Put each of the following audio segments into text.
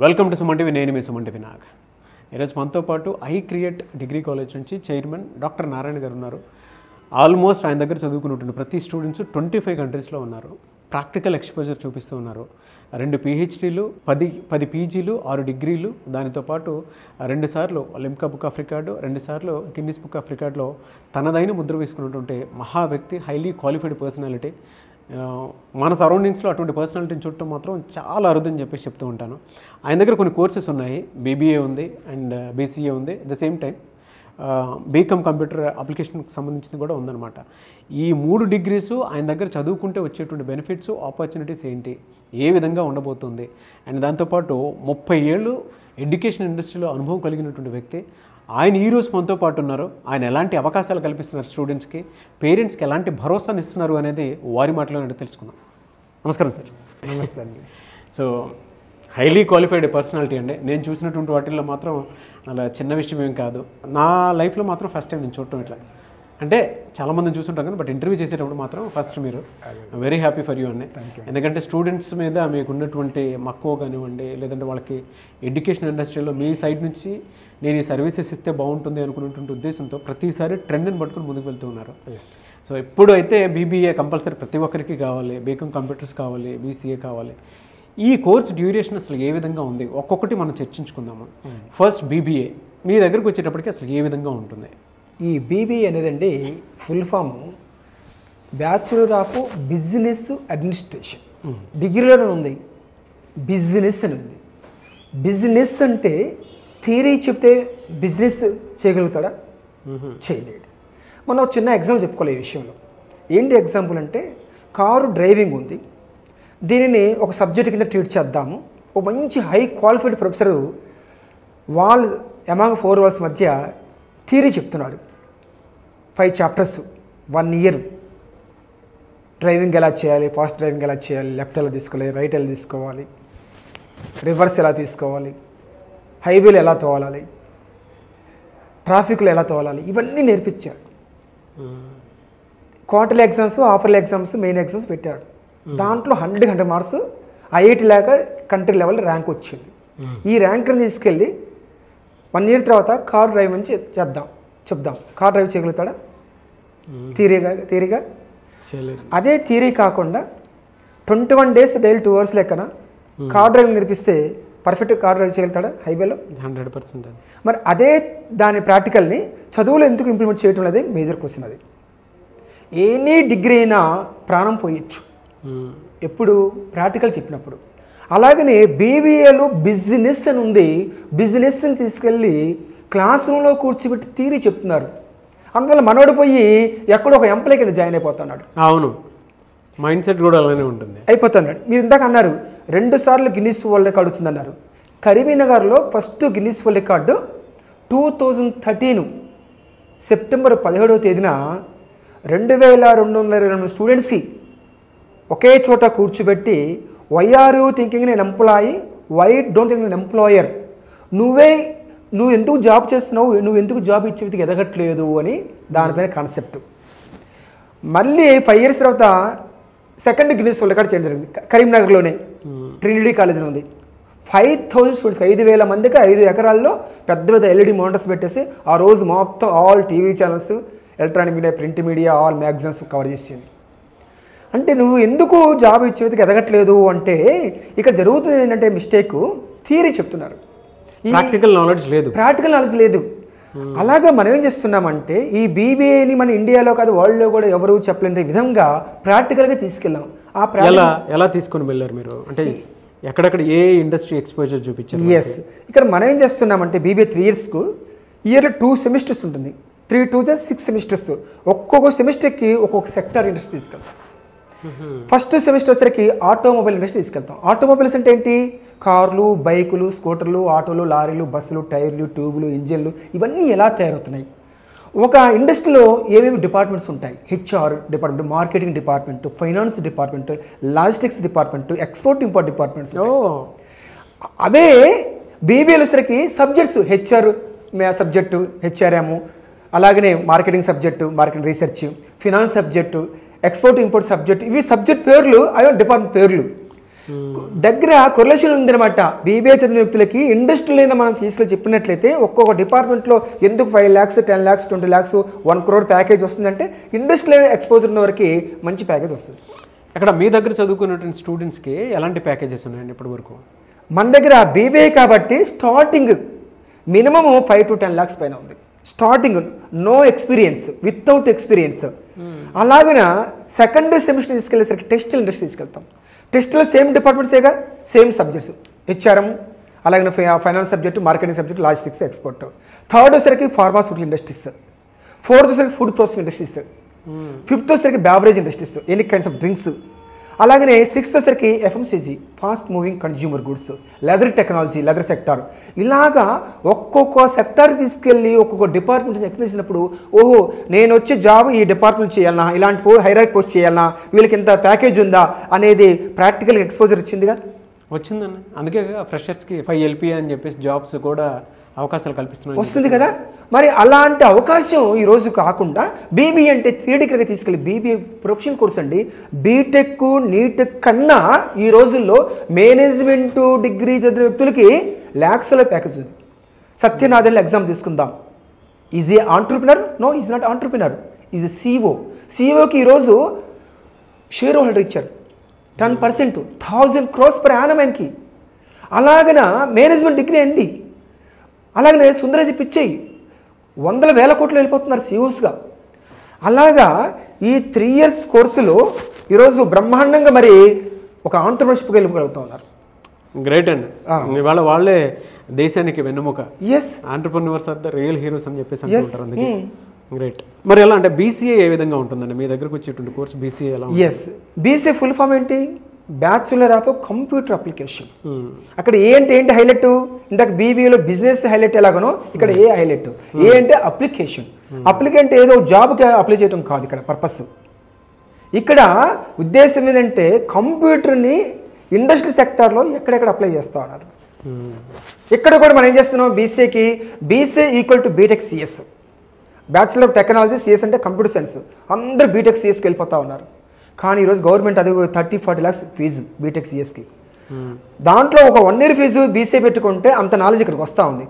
Welcome to Suman TV. నేను మీ Suman TV Nag. ఈరోజు మనతో పాటు ఐక్రియేట్ డిగ్రీ కాలేజ్ నుంచి చైర్మన్ డాక్టర్ నారాయణ గారు ఉన్నారు. ఆల్మోస్ట్ ఆయన దగ్గర చదువుకున్నటువంటి ప్రతి స్టూడెంట్స్ 25 కంట్రీస్లో ఉన్నారు. ప్రాక్టికల్ ఎక్స్పోజర్ చూపిస్తూ ఉన్నారు. 2 PhDలు, 10 PGలు, 6 డిగ్రీలు, దానితో పాటు 2 సార్లు లిమ్కా బుక్ ఆఫ్ రికార్డు, 2 సార్లు గిన్నిస్ బుక్ ఆఫ్ రికార్డులో తనదైన ముద్ర వేసుకున్నటువంటి మహా వ్యక్తి, హైలీ క్వాలిఫైడ్ పర్సనాలిటీ. మన సరౌండింగ్స్లో అటువంటి పర్సనాలిటీని చూడటం మాత్రం చాలా అరుదని చెప్పేసి చెప్తూ ఉంటాను. ఆయన దగ్గర కొన్ని కోర్సెస్ ఉన్నాయి. BBA ఉంది అండ్ BCA ఉంది. At the same time BCom computer అప్లికేషన్కి సంబంధించింది కూడా ఉందన్నమాట. ఈ 3 డిగ్రీస్ ఆయన దగ్గర చదువుకుంటే వచ్చేటువంటి బెనిఫిట్స్, ఆపర్చునిటీస్ ఏంటి, ఏ విధంగా ఉండబోతుంది, అండ్ దాంతోపాటు 30 ఏళ్ళు ఎడ్యుకేషన్ ఇండస్ట్రీలో అనుభవం కలిగినటువంటి వ్యక్తి. ఆయన ఈరోజు మనతో పాటు ఉన్నారు. ఆయన ఎలాంటి అవకాశాలు కల్పిస్తున్నారు స్టూడెంట్స్కి, పేరెంట్స్కి ఎలాంటి భరోసాను ఇస్తున్నారు అనేది వారి మాటలోనే తెలుసుకుందాం. నమస్కారం సార్. నమస్తే అండి. సో హైలీ క్వాలిఫైడ్ పర్సనాలిటీ అండి. నేను చూసినటువంటి వాటిల్లో మాత్రం అలా చిన్న విషయం ఏం కాదు. నా లైఫ్లో మాత్రం ఫస్ట్ టైం నేను చూడటం ఇట్లా. అంటే చాలామందిని చూస్తుంటాం కానీ బట్ ఇంటర్వ్యూ చేసేటప్పుడు మాత్రం ఫస్ట్ మీరు. వెరీ హ్యాపీ ఫర్ యూ అండి. ఎందుకంటే స్టూడెంట్స్ మీద మీకు ఉన్నటువంటి మక్కువ కానివ్వండి, లేదంటే వాళ్ళకి ఎడ్యుకేషన్ ఇండస్ట్రీలో మీ సైడ్ నుంచి నేను ఈ సర్వీసెస్ ఇస్తే బాగుంటుంది అనుకున్నటువంటి ఉద్దేశంతో ప్రతిసారి ట్రెండ్ని పట్టుకుని ముందుకు వెళ్తూ ఉన్నారు. సో ఇప్పుడు అయితే BBA కంపల్సరీ ప్రతి ఒక్కరికి కావాలి, బీకామ్ కంప్యూటర్స్ కావాలి, BCA కావాలి. ఈ కోర్స్ డ్యూరేషన్ అసలు ఏ విధంగా ఉంది ఒక్కొక్కటి మనం చర్చించుకుందాము. ఫస్ట్ BBA మీ దగ్గరకు వచ్చేటప్పటికి అసలు ఏ విధంగా ఉంటుంది? ఈ BBA అనేదండి full form bachelor of business administration. డిగ్రీలోనే ఉంది బిజినెస్ అని ఉంది. బిజినెస్ అంటే థియరీ చెప్తే బిజినెస్ చేయగలుగుతాడా? చేయలేడు. మనం ఒక చిన్న ఎగ్జాంపుల్ చెప్పుకోవాలి ఈ విషయంలో. ఏంటి ఎగ్జాంపుల్ అంటే, కారు డ్రైవింగ్ ఉంది, దీనిని ఒక సబ్జెక్ట్ కింద ట్రీట్ చేద్దాము. ఒక మంచి high qualified professor wall among 4 walls మధ్య థియరీ చెప్తున్నాడు. 5 చాప్టర్స్, 1 ఇయర్. డ్రైవింగ్ ఎలా చేయాలి, ఫాస్ట్ డ్రైవింగ్ ఎలా చేయాలి, లెఫ్ట్ ఎలా తీసుకోవాలి, రైట్ ఎలా తీసుకోవాలి, రివర్స్ ఎలా తీసుకోవాలి, హైవేలు ఎలా తోలాలి, ట్రాఫిక్లో ఎలా తోలాలి, ఇవన్నీ నేర్పించాడు. Quarterly exams, half-yearly exams, main exams పెట్టాడు. దాంట్లో 100 మార్క్స్ IIT లాగా కంట్రీ లెవెల్ ర్యాంక్ వచ్చింది. ఈ ర్యాంక్ని తీసుకెళ్ళి 1 ఇయర్ తర్వాత కార్ డ్రైవ్ నుంచి చెప్దాం. Car drive చేయగలుగుతాడా? థియరీగా అదే థియరీ కాకుండా 21 days డైలీ 2 hours లెక్కన కార్ డ్రైవింగ్ నేర్పిస్తే పర్ఫెక్ట్ కార్ డ్రైవ్ చేయగలుగుతాడా హైవేలో? 100%. మరి అదే దాని ప్రాక్టికల్ని చదువులో ఎందుకు ఇంప్లిమెంట్ చేయటం అనేది మేజర్ క్వశ్చన్. అది ఎనీ డిగ్రీ అయినా ప్రాణం పోయొచ్చు ఎప్పుడు ప్రాక్టికల్ చెప్పినప్పుడు. అలాగనే BBAలో బిజినెస్ అని ఉంది. బిజినెస్ని తీసుకెళ్ళి క్లాస్ రూమ్లో కూర్చోబెట్టి థియరీ చెప్తున్నారు. అందువల్ల మనోడు పోయి ఎక్కడో ఒక ఎంప్లాయ్ కింద జాయిన్ అయిపోతున్నాడు. అవును, మైండ్ సెట్ కూడా అలానే ఉంటుంది, అయిపోతున్నాడు. మీరు ఇందాక అన్నారు 2 సార్లు గిన్నిస్ వరల్డ్ రికార్డు వచ్చిందన్నారు. కరీంనగర్లో first Guinness world record 2013 September 17వ తేదీన 2222 స్టూడెంట్స్కి ఒకే చోట కూర్చోబెట్టి, వై ఆర్ యూ థింకింగ్ నేను ఎంప్లాయీ, వై డోంట్ థింక్ నేను ఎంప్లాయర్, నువ్వు ఎందుకు జాబ్ చేస్తున్నావు, నువ్వు ఎందుకు జాబ్ ఇచ్చే వ్యక్తికి ఎదగట్లేదు అని దానిపైన కాన్సెప్ట్. మళ్ళీ 5 years తర్వాత సెకండ్ గిన్నిస్ వరల్డ్ రికార్డ్ చేయడం జరిగింది. కరీంనగర్లోనే ట్రినిటీ కాలేజ్లో ఉంది. 5000 స్టూడెంట్స్, 5000 మందికి 5 ఎకరాల్లో పెద్ద పెద్ద LED మోనిటర్స్ పెట్టేసి ఆ రోజు మొత్తం all TV channels, electronic media, print media, all magazines cover చేసింది. అంటే నువ్వు ఎందుకు జాబ్ ఇచ్చే వ్యక్తికి ఎదగట్లేదు అంటే ఇక్కడ జరుగుతుంది ఏంటంటే మిస్టేక్, థియరీ చెప్తున్నారు, ప్రాక్టికల్ నాలెడ్జ్ లేదు. అలాగా మనం ఏం చేస్తున్నామంటే ఈ BBAని మన ఇండియాలో కాదు వరల్డ్లో కూడా ఎవరు చెప్పలేని విధంగా ప్రాక్టికల్గా తీసుకెళ్ళాం. ఎలా తీసుకొని వెళ్ళారు మీరు? అంటే ఎక్కడెక్కడ ఏ ఇండస్ట్రీ ఎక్స్పోజర్ చూపించారు? ఇక్కడ మనం ఏం చేస్తున్నామంటే BBA 3 yearsకు ఇయర్లో 2 సెమిస్టర్స్ ఉంటుంది. 3 2 6 సెమిస్టర్స్. ఒక్కొక్క సెమిస్టర్కి ఒక్కొక్క సెక్టార్ ఇండస్ట్రీ తీసుకెళ్తాం. ఫస్ట్ సెమిస్టర్ వచ్చేసరికి ఆటోమొబైల్ ఇండస్ట్రీ తీసుకెళ్తాం. ఆటోమొబైల్స్ అంటే ఏంటి? కార్లు, బైకులు, స్కూటర్లు, ఆటోలు, లారీలు, బస్సులు, టైర్లు, ట్యూబులు, ఇంజిన్లు, ఇవన్నీ ఎలా తయారవుతున్నాయి. ఒక ఇండస్ట్రీలో ఏమేమి డిపార్ట్మెంట్స్ ఉంటాయి? HR department, marketing department, finance department, logistics department, export import departments. అవే BBAలో వచ్చేసరికి సబ్జెక్ట్స్, HR సబ్జెక్టు, HRM, అలాగనే marketing subject, marketing research, finance subject, export import subject. ఇవి సబ్జెక్ట్ పేర్లు, అవి డిపార్ట్మెంట్ పేర్లు. దగ్గర కొరిలేషన్ ఉందన్నమాట. బీబీఏ చదివిన వ్యక్తులకి ఇండస్ట్రీలో మనం చెప్పినట్లయితే ఒక్కొక్క డిపార్ట్మెంట్లో ఎందుకు 5 lakhs 10 lakhs 20 lakhs 1 crore package వస్తుందంటే ఇండస్ట్రీలో ఎక్స్పోజర్ ఉన్న వరకు మంచి ప్యాకేజ్ వస్తుంది. అక్కడ మీ దగ్గర చదువుకున్నటువంటి స్టూడెంట్స్కి ఎలాంటి ప్యాకేజెస్ ఉన్నాయండి ఇప్పటి వరకు? మన దగ్గర బీబీఏ కాబట్టి స్టార్టింగ్ మినిమం 5 to 10 lakhs పైన ఉంది. Starting no experience, without experience. అలాగిన సెకండ్ సెమిస్టర్ తీసుకెళ్ళేసరికి టెక్స్టైల్ ఇండస్ట్రీ తీసుకెళ్తాం. టెస్ట్లో సేమ్ డిపార్ట్మెంట్సేగా, సేమ్ సబ్జెక్ట్స్, హెచ్ఆర్ఎం, అలాగే finance subject, marketing subject, logistics, export. Third వచ్చేసరికి ఫార్మాస్యూటికల్ ఇండస్ట్రీస్, ఫోర్త్ వచ్చేసరికి ఫుడ్ ప్రాసెసింగ్ ఇండస్ట్రీస్, ఫిఫ్త్ వచ్చేసరికి beverage industries, any kinds of drinks. అలాగనే సిక్స్త్ వచ్చేసరికి FMCG, fast moving consumer goods, leather technology, leather sector. ఇలాగా ఒక్కొక్క sector తీసుకెళ్ళి ఒక్కొక్క department explain చేసినప్పుడు ఓహో నేను వచ్చే జాబ్ ఈ డిపార్ట్మెంట్ చేయాలన్నా, ఇలాంటి హైరార్కీ పోస్ట్ చేయాలన్నా, వీళ్ళకి ఇంత ప్యాకేజ్ ఉందా అనేది ప్రాక్టికల్గా ఎక్స్పోజర్ వచ్చిందిగా, వచ్చిందండి. అందుకే ఫ్రెషర్స్కి 5 LPA అని చెప్పేసి జాబ్స్ కూడా అవకాశాలు కల్పిస్తున్నాయి, వస్తుంది కదా. మరి అలాంటి అవకాశం ఈరోజు కాకుండా బీబీఏ అంటే థియరిటికల్గా తీసుకెళ్ళి బీబీఏ ప్రొఫెషనల్ కోర్స్ అండి. బీటెక్ నీట్ కన్నా ఈ రోజుల్లో మేనేజ్మెంట్ డిగ్రీ చదివిన వ్యక్తులకి ల్యాక్స్లో ప్యాకేజ్ ఉంది. సత్యనాథన్ ఎగ్జామ్ తీసుకుందాం. Is a entrepreneur? No, is not entrepreneur, is a CEO. సిఓకి ఈరోజు షేర్ హోల్డర్ ఇచ్చారు 10%, 1000 crores per annum ఆయనకి. అలాగన మేనేజ్మెంట్ డిగ్రీ అండి. అలాగనే సుందరజీ పిచ్చేయి 100,000 కోట్లు వెళ్ళిపోతున్నారు సిఓస్గా. అలాగా ఈ 3 years కోర్సులో ఈరోజు బ్రహ్మాండంగా మరి ఒక ఆంటర్ప్రినర్షిప్కి వెళ్ళగలుగుతూ ఉన్నారు. గ్రేట్ అండి. ఇవాళ వాళ్ళే దేశానికి వెన్నెముక. Yes, entrepreneurs are the real heroes అని చెప్పేసి అంటుంటారు. అందుకే గ్రేట్. మరి ఎలా అంటే బీసీఏ ఏ విధంగా ఉంటుందండి మీ దగ్గరకు వచ్చేటువంటి కోర్స్? బీసీఏ ఎలా? ఎస్, బీసీఏ ఫుల్ ఫామ్ ఏంటి? Bachelor of computer application. అక్కడ ఏ అంటే ఏంటి హైలైట్? ఇందాక బీబీఏలో బిజినెస్ హైలైట్ ఎలాగనో ఇక్కడ ఏ హైలైట్. ఏ అంటే అప్లికేషన్. అప్లికెంట్ ఏదో జాబ్కి అప్లై చేయడం కాదు ఇక్కడ పర్పస్. ఇక్కడ ఉద్దేశం ఏంటంటే కంప్యూటర్ని ఇండస్ట్రీ సెక్టార్లో ఎక్కడెక్కడ అప్లై చేస్తూ ఉన్నారు. ఇక్కడ కూడా మనం ఏం చేస్తున్నాం, బీసీఏకి BCA equal to BTech CS, bachelor of technology. CS అంటే కంప్యూటర్ సైన్స్. అందరూ బీటెక్ సిఎస్కి వెళ్ళిపోతూ ఉన్నారు. కానీ ఈరోజు గవర్నమెంట్ అది 30-40 lakhs ఫీజు బీటెక్ సిఎస్కి. దాంట్లో ఒక 1 year ఫీజు బీసీఏ పెట్టుకుంటే అంత నాలెడ్జ్ ఇక్కడికి వస్తూ ఉంది.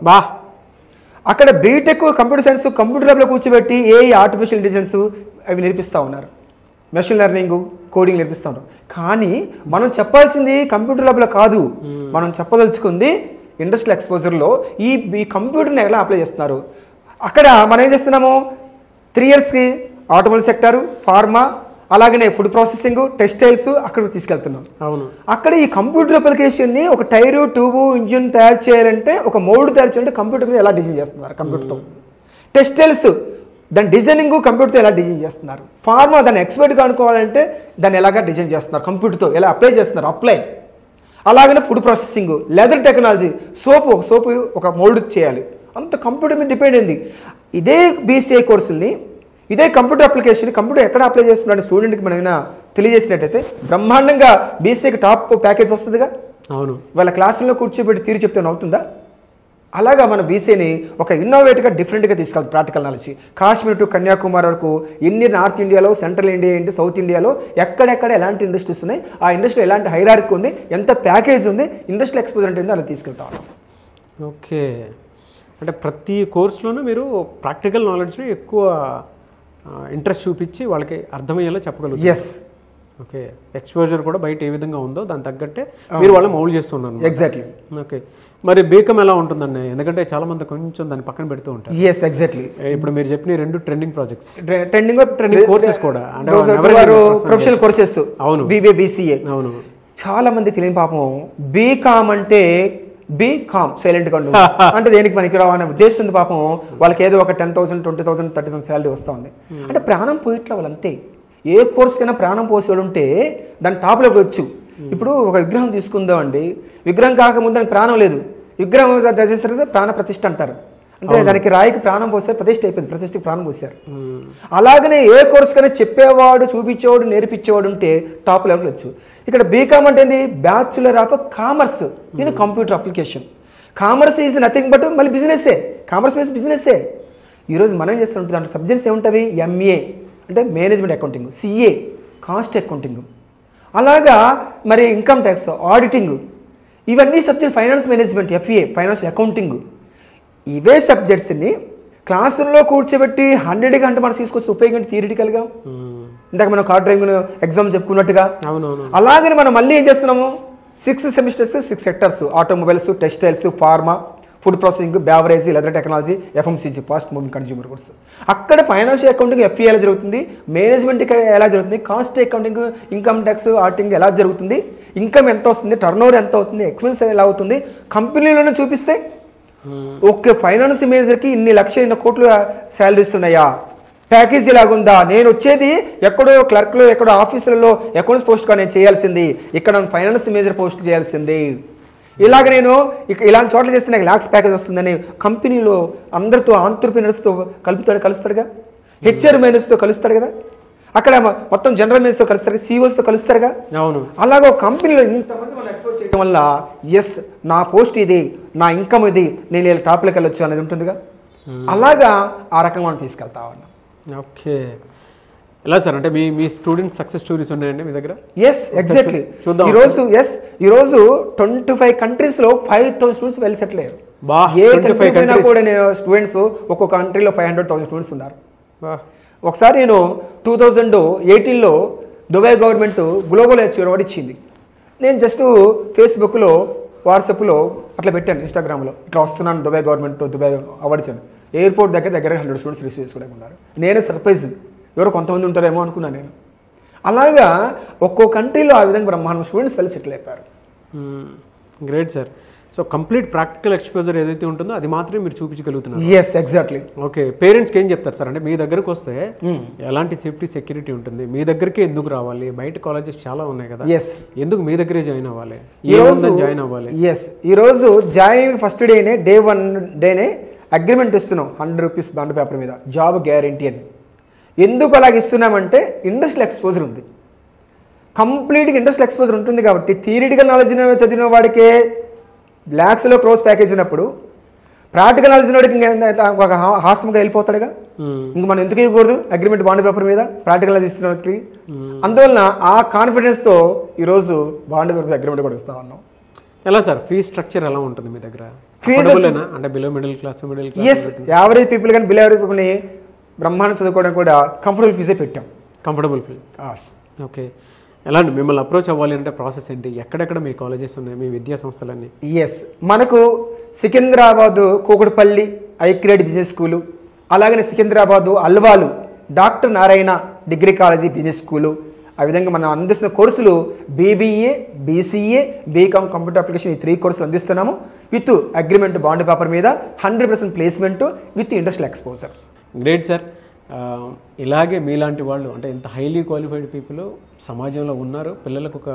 అక్కడ బీటెక్ కంప్యూటర్ సైన్స్ కంప్యూటర్ ల్యాబ్లో కూర్చోబెట్టి ఏఐ, ఆర్టిఫిషియల్ ఇంటెలిజెన్స్ అవి నేర్పిస్తూ ఉన్నారు. మెషిన్ లెర్నింగ్, కోడింగ్ నేర్పిస్తూ ఉన్నారు. కానీ మనం చెప్పాల్సింది కంప్యూటర్ ల్యాబ్లో కాదు, మనం చెప్పదలుచుకుంది ఇండస్ట్రియల్ ఎక్స్పోజర్లో ఈ కంప్యూటర్ని ఎలా అప్లై చేస్తున్నారు. అక్కడ మనం ఏం చేస్తున్నాము, 3 yearsకి ఆటోమొబైల్ సెక్టారు, ఫార్మా, అలాగనే ఫుడ్ ప్రాసెసింగ్, టెక్స్టైల్స్ అక్కడికి తీసుకెళ్తున్నాం. అవును. అక్కడ ఈ కంప్యూటర్ అప్లికేషన్ని ఒక టైరు, ట్యూబు, ఇంజిన్ తయారు చేయాలంటే, ఒక మోల్డ్ తయారు చేయాలంటే కంప్యూటర్ మీద ఎలా డిజైన్ చేస్తున్నారు కంప్యూటర్తో. టెక్స్టైల్స్ దాని డిజైనింగ్ కంప్యూటర్తో ఎలా డిజైన్ చేస్తున్నారు. ఫార్మా దాన్ని ఎక్స్పర్ట్గా అనుకోవాలంటే దాన్ని ఎలాగా డిజైన్ చేస్తున్నారు, కంప్యూటర్తో ఎలా అప్లై చేస్తున్నారు, అప్లై. అలాగనే ఫుడ్ ప్రాసెసింగ్, లెదర్ టెక్నాలజీ, సోపు ఒక మోల్డ్ చేయాలి, అంత కంప్యూటర్ మీద డిపెండ్ అయింది. ఇదే బీసీఏ కోర్సుల్ని, ఇదే కంప్యూటర్ అప్లికేషన్ కంప్యూటర్ ఎక్కడ అప్లై చేస్తున్నాడు స్టూడెంట్కి మనం తెలియజేసినట్టయితే బ్రహ్మాండంగా బీసీఏకి టాప్ ప్యాకేజ్ వస్తుందిగా. అవును. వాళ్ళ క్లాసుల్లో కూర్చోబెట్టి తీరు చెప్తే అవుతుందా? అలాగా మన బీసీని ఒక ఇన్నోవేటివ్గా, డిఫరెంట్గా తీసుకెళ్తాం. Practical knowledge Kashmir to Kanyakumari వరకు ఎన్ని నార్త్ ఇండియాలో, సెంట్రల్ ఇండియా ఏంటి, సౌత్ ఇండియాలో ఎక్కడెక్కడ ఎలాంటి ఇండస్ట్రీస్ ఉన్నాయి, ఆ ఇండస్ట్రీలో ఎలాంటి హైరార్కీ ఉంది, ఎంత ప్యాకేజ్ ఉంది, ఇండస్ట్రియల్ ఎక్స్పోజర్ అంటే అలా తీసుకెళ్తాం. ఓకే. అంటే ప్రతి కోర్సులోనూ మీరు ప్రాక్టికల్ నాలెడ్జ్ని ఎక్కువ ఇంట్రెస్ట్ చూపించి వాళ్ళకి అర్థమయ్యేలా చెప్పగలుగుతారు. ఎస్. ఓకే. ఎక్స్పోజర్ కూడా బయట ఏ విధంగా ఉందో దాని తగ్గట్టే మీరు వాళ్ళని మౌల్డ్ చేస్తున్నారు. ఎగ్జాక్ట్లీ. ఓకే. మరి బీకామ్ ఎలా ఉంటుందండి? ఎందుకంటే చాలా మంది కొంచెం దాన్ని పక్కన పెడుతూ ఉంటారు. Yes, exactly. ఇప్పుడు మీరు చెప్పిన 2 ట్రెండింగ్ ప్రాజెక్ట్స్, ట్రెండింగ్ కోర్సెస్ కూడా ప్రొఫెషనల్ కోర్సెస్. అవును. BBA, BCA. అవును. చాలా మంది తెలియని పాపం బీకామ్ అంటే బీకామ్ సైలెంట్గా ఉండు అంటే దేనికి మనకి రావు అనే ఉద్దేశం ఉంది. పాపం వాళ్ళకి ఏదో ఒక 10,000, 20,000, 30,000 శాలరీ వస్తూ ఉంది. అంటే ప్రాణం పోయిట్లా వాళ్ళంతే. ఏ కోర్స్ కైనా ప్రాణం పోసేవాడు ఉంటే దాని టాప్లోకి వచ్చు. ఇప్పుడు ఒక విగ్రహం తీసుకుందాం అండి, విగ్రహం కాకముందు దానికి ప్రాణం లేదు, విగ్రహం దర్శిస్తే ప్రాణ ప్రతిష్ఠ అంటారు. అంటే దానికి రాయికి ప్రాణం పోస్తే ప్రతిష్ఠ అయిపోయింది, ప్రతిష్ఠకి ప్రాణం పోసారు. అలాగనే ఏ కోర్స్ కైనా చెప్పేవాడు, చూపించేవాడు, నేర్పించేవాడు ఉంటే టాప్ లెవెల్ వచ్చు. ఇక్కడ బీకామ్ అంటే ఏంది, bachelor of commerce in computer application. Commerce is nothing but మళ్ళీ బిజినెస్సే. Commerce means బిజినెస్సే. ఈరోజు మనం చేస్తుంటే దాంట్లో సబ్జెక్ట్స్ ఏముంటాయి, ఎంఏ అంటే management accounting, CA cost accounting, అలాగా మరి ఇన్కమ్ ట్యాక్స్, ఆడిటింగ్, ఇవన్నీ subject, finance management, FA, financial accounting, ఇవే సబ్జెక్ట్స్ని క్లాస్ రూమ్లో కూర్చోబెట్టి 100కి 100 మార్క్స్ తీసుకొచ్చి ఉపయోగించి థియరిటికల్గా, ఇందాక మనం కార్ డ్రైవింగ్ ఎగ్జామ్ చెప్పుకున్నట్టుగా. అలాగని మనం మళ్ళీ ఏం చేస్తున్నాము, 6 semesters 6 sectors, automobiles, textiles, pharma, food processing, beverage, leather technology, FMCG, fast moving consumer goods. అక్కడ ఫైనాన్షియల్ అకౌంటింగ్ ఎఫ్ఏ ఎలా జరుగుతుంది, మేనేజ్మెంట్ ఎలా జరుగుతుంది, cost accounting, income tax, auditing ఎలా జరుగుతుంది, ఇన్కమ్ ఎంత వస్తుంది, టర్న్ ఓవర్ ఎంత అవుతుంది, ఎక్స్పెన్స్ ఎలా అవుతుంది, కంపెనీలోనే చూపిస్తే ఓకే ఫైనాన్స్ మేనేజర్కి ఇన్ని లక్షలు, ఇన్ని కోట్లు శాలరీస్ ఉన్నాయా, ప్యాకేజ్ ఇలాగుందా, నేను వచ్చేది ఎక్కడో క్లర్క్లో, ఎక్కడో ఆఫీసులలో అకౌంట్స్ పోస్ట్గా నేను చేయాల్సింది, ఇక్కడ ఫైనాన్స్ మేనేజర్ పోస్ట్ చేయాల్సింది, ఇలాగ నేను ఇలాంటి చోట్ల చేస్తే నాకు ల్యాక్స్ ప్యాకేజ్ వస్తుందని కంపెనీలో అందరితో ఆంటర్‌ప్రెన్యూర్స్తో కలుస్తాడుగా, హెచ్ఆర్ మేనేజర్తో కలుస్తాడు కదా, అక్కడ మొత్తం జనరల్ మేనేజర్తో కలుస్తారు, సీఓస్తో కలుస్తారుగా. అవును. అలాగే ఒక కంపెనీలో ఇంతమంది మనం ఎక్స్పోర్ట్ చేయడం వల్ల ఎస్ నా పోస్ట్ ఇది, నా ఇన్కమ్ ఇది, నేను ఇలా టాప్లోకి వెళ్ళొచ్చు అనేది ఉంటుందిగా. అలాగా ఆ రకంగా మనం తీసుకెళ్తా ఉన్నాం. ఓకే, ఎలా సార్, అంటే మీ స్టూడెంట్స్ సక్సెస్ స్టోరీస్ ఉన్నాయండి మీ దగ్గర? Yes, exactly. ఈరోజు 25 కంట్రీస్లో 5,000 స్టూడెంట్స్ వెల్ సెటిల్ అయ్యారు. ఏ కంట్రీ అయినా కూడా స్టూడెంట్స్ ఒక్కొక్క కంట్రీలో 500,000 స్టూడెంట్స్ ఉన్నారు. ఒకసారి నేను 2018లో Dubai government global achiever award ఇచ్చింది. నేను జస్ట్ ఫేస్బుక్లో, వాట్సాప్లో అట్లా పెట్టాను, ఇన్స్టాగ్రామ్లో ఇట్లా వస్తున్నాను దుబాయ్ గవర్నమెంట్ దుబాయ్ అవార్డు ఇచ్చాను. ఎయిర్పోర్ట్ దగ్గర 100 స్టూడెంట్స్ రిసీవ్ చేసుకోవడం ఉన్నారు. నేనే సర్ప్రైజ్, ఎవరో కొంతమంది ఉంటారేమో అనుకున్నాను నేను. అలాగా ఒక్కో కంట్రీలో ఆ విధంగా బ్రహ్మాండ స్టూడెంట్స్ వెళ్ళి సెటిల్ అయిపోయారు. Great sir. So complete practical exposure ఏదైతే ఉంటుందో అది మాత్రమే మీరు చూపించగలుగుతున్నారు. Yes, exactly. ఓకే, పేరెంట్స్కి ఏం చెప్తారు సార్, అంటే మీ దగ్గరకు వస్తే ఎలాంటి సేఫ్టీ సెక్యూరిటీ ఉంటుంది, మీ దగ్గరికి ఎందుకు రావాలి, బయట కాలేజెస్ చాలా ఉన్నాయి కదా, ఎందుకు మీ దగ్గరే జాయిన్ అవ్వాలి, జాయిన్ అవ్వాలి? ఈరోజు జాయిన్ ఫస్ట్ డే 1 అగ్రిమెంట్ ఇస్తున్నాం, 100 రూపీస్ బాండ్ పేపర్ మీద, జాబ్ గ్యారంటీ అని. ఎందుకు అలాగ ఇస్తున్నామంటే ఇండస్ట్రియల్ ఎక్స్పోజర్ ఉంది, కంప్లీట్గా ఇండస్ట్రియల్ ఎక్స్పోజర్ ఉంటుంది కాబట్టి. థియరిటికల్ నాలెడ్జ్ చదివిన వాడికే ల్యాక్స్లో క్రోస్ ప్యాకేజ్ ఉన్నప్పుడు ప్రాక్టికల్ నాలెడ్జ్ వాడికి ఒక హాస్యంగా వెళ్ళిపోతాడుగా. ఇంక మనం ఎందుకు ఇవ్వకూడదు అగ్రిమెంట్ బాండ్ పేపర్ మీద ప్రాక్టికల్ నాలెడ్జ్ ఇస్తున్న వ్యక్తి? అందువలన ఆ కాన్ఫిడెన్స్తో ఈరోజు బాండ్ పేపర్ అగ్రిమెంట్ కూడా ఇస్తా ఉన్నాం. ఎలా సార్, ఫీ స్ట్రక్చర్ ఎలా ఉంటుంది మీ దగ్గర? ఫీజు అంటే below middle class, yes, average people కానీ బిలో యావరేజ్ పీపుల్ని బ్రహ్మాండం చదువుకోవడం కూడా కంఫర్టబుల్ ఫీజే పెట్టాం. Comfortable fee. ఓకే, ఎలా అండి మిమ్మల్ని అప్రోచ్ అవ్వాలి అంటే ప్రాసెస్ ఏంటి, ఎక్కడెక్కడ మీ కాలేజెస్ ఉన్నాయి, మీ విద్యా సంస్థలన్నీ? ఎస్, మనకు సికింద్రాబాదు కూకట్పల్లి ఐక్రెడ్ బిజినెస్ స్కూలు, అలాగనే Secunderabad Alwal doctor Narayana degree college business school, ఆ విధంగా మనం అందిస్తున్న కోర్సులు BBA, BCA, BCom computer application, ఈ 3 కోర్సులు అందిస్తున్నాము విత్ అగ్రిమెంట్ బాండ్ పేపర్ మీద 100% placement with industrial exposure. Great sir. ఇలాగే మీలాంటి వాళ్ళు అంటే ఇంత హైలీ క్వాలిఫైడ్ పీపుల్ సమాజంలో ఉన్నారు, పిల్లలకు ఒక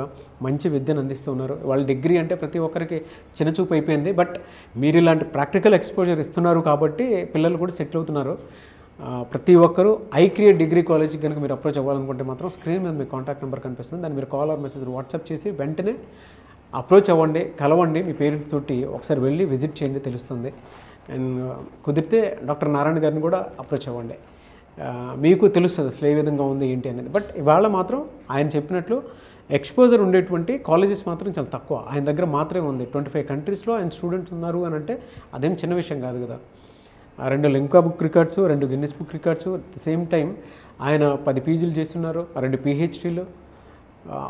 మంచి విద్యను అందిస్తూ ఉన్నారు. వాళ్ళ డిగ్రీ అంటే ప్రతి ఒక్కరికి చిన్నచూపు అయిపోయింది, బట్ మీరు ఇలాంటి ప్రాక్టికల్ ఎక్స్పోజర్ ఇస్తున్నారు కాబట్టి పిల్లలు కూడా సెటిల్ అవుతున్నారు. ప్రతి ఒక్కరూ ఐక్రియేట్ డిగ్రీ కాలేజ్కి కనుక మీరు అప్రోచ్ అవ్వాలనుకుంటే మాత్రం స్క్రీన్ మీద మీ కాంటాక్ట్ నెంబర్ కనిపిస్తుంది, దాన్ని మీరు కాల్ ఆర్ మెసేజ్ వాట్సాప్ చేసి వెంటనే అప్రోచ్ అవ్వండి, కలవండి, మీ పేరెంట్స్ తోటి ఒకసారి వెళ్ళి విజిట్ చేయండి, తెలుస్తుంది. అండ్ కుదిరితే డాక్టర్ నారాయణ గారిని కూడా అప్రోచ్ అవ్వండి, మీకు తెలుస్తుంది అసలు ఏ విధంగా ఉంది ఏంటి అనేది. బట్ ఇవాళ మాత్రం ఆయన చెప్పినట్లు ఎక్స్పోజర్ ఉండేటువంటి కాలేజెస్ మాత్రం చాలా తక్కువ, ఆయన దగ్గర మాత్రమే ఉంది. 25 కంట్రీస్లో ఆయన స్టూడెంట్స్ ఉన్నారు అని అంటే అదేం చిన్న విషయం కాదు కదా. 2 Limca book records, 2 Guinness book records, at the same time ఆయన 10 పీజీలు చేస్తున్నారు, 2 PhDలు,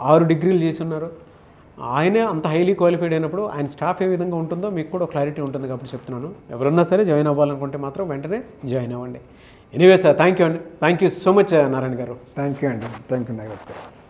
6 డిగ్రీలు చేస్తున్నారు. ఆయనే అంత హైలీ క్వాలిఫైడ్ అయినప్పుడు ఆయన స్టాఫ్ ఏ విధంగా ఉంటుందో మీకు కూడా క్లారిటీ ఉంటుంది కాబట్టి చెప్తున్నాను. ఎవరన్నా సరే జాయిన్ అవ్వాలనుకుంటే మాత్రం వెంటనే జాయిన్ అవ్వండి. ఎనీవే సార్, థ్యాంక్ యూ అండి, thank you so much Narayana గారు. థ్యాంక్ యూ అండి, థ్యాంక్ యూ నాగరాజ్ గారు.